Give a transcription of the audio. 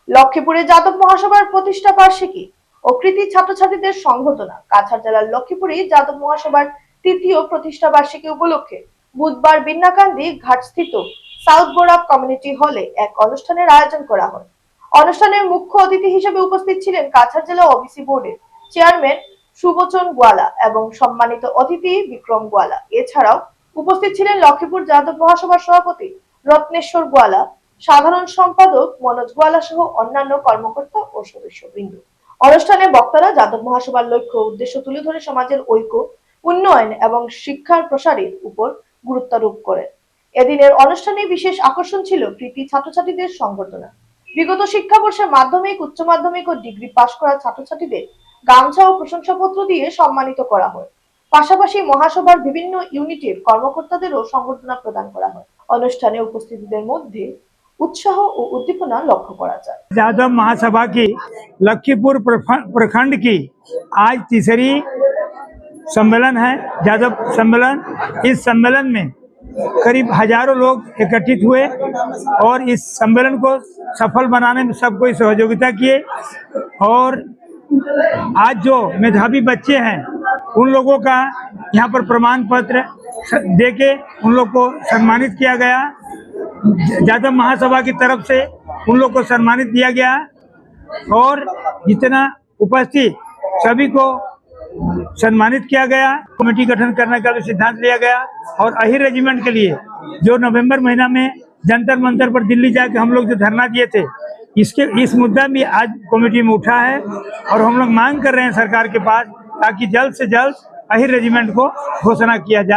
লক্ষ্মীপুরে যাদব মহাসভার প্রতিষ্ঠা বার্ষিকী ও কৃতি ছাত্রছাত্রীদের সংবর্ধনা। কাছাড় জেলার লক্ষ্মীপুরে যাদব মহাসভার তৃতীয় প্রতিষ্ঠা বার্ষিকী উপলক্ষে বুধবার বিন্নাকান্দি ঘাটস্থিত সাউথ বোরাক কমিউনিটি হলে এক অনুষ্ঠানের আয়োজন করা হয়। অনুষ্ঠানে মুখ্য অতিথি হিসেবে উপস্থিত ছিলেন কাছাড় জেলা ওবিসি বোর্ডের চেয়ারম্যান সুবচন গোয়ালা এবং সম্মানিত অতিথি বিক্রম গোয়ালা। এছাড়াও উপস্থিত ছিলেন লক্ষ্মীপুর যাদব মহাসভার সভাপতি রত্নেশ্বর গোয়ালা, সাধারণ সম্পাদক মনোজ গোয়ালা সহ অন্যান্য কর্মকর্তা ও সদস্যবৃন্দ। অনুষ্ঠানে বক্তারা যাদব মহাসভার লক্ষ্য উদ্দেশ্য তুলে ধরে সমাজের ঐক্য, উন্নয়ন এবং শিক্ষার প্রসারের উপর গুরুত্বারোপ করেন। এদিনের অনুষ্ঠানে বিশেষ আকর্ষণ ছিল কৃতি ছাত্রছাত্রীদের সংবর্ধনা। বিগত শিক্ষাবর্ষে মাধ্যমিক, উচ্চ মাধ্যমিক ও ডিগ্রি পাশ করা ছাত্রছাত্রীদের গামছা ও প্রশংসাপত্র দিয়ে সম্মানিত করা হয়। পাশাপাশি মহাসভার বিভিন্ন ইউনিটের কর্মকর্তাদেরও সংবর্ধনা প্রদান করা হয়। অনুষ্ঠানে উপস্থিতদের মধ্যে उत्साह और उद्दीपना लक्ष्य करा जाए। यादव महासभा की लखीपुर प्रखंड की आज तीसरी सम्मेलन है, यादव सम्मेलन। इस सम्मेलन में करीब हजारों लोग एकत्रित हुए और इस सम्मेलन को सफल बनाने में सब कोई सहयोगिता किए। और आज जो मेधावी बच्चे हैं उन लोगों का यहाँ पर प्रमाण पत्र देके उन लोग को सम्मानित किया गया। यादव महासभा की तरफ से उन लोग को सम्मानित किया गया और जितना उपस्थित सभी को सम्मानित किया गया। कमेटी गठन करने का भी सिद्धांत लिया गया और अहिर रेजिमेंट के लिए जो नवंबर महीना में जंतर मंतर पर दिल्ली जाके हम लोग जो धरना दिए थे, इस मुद्दा भी आज कमेटी में उठा है और हम लोग मांग कर रहे हैं सरकार के पास ताकि जल्द से जल्द अहिर रेजिमेंट को घोषणा किया जाए।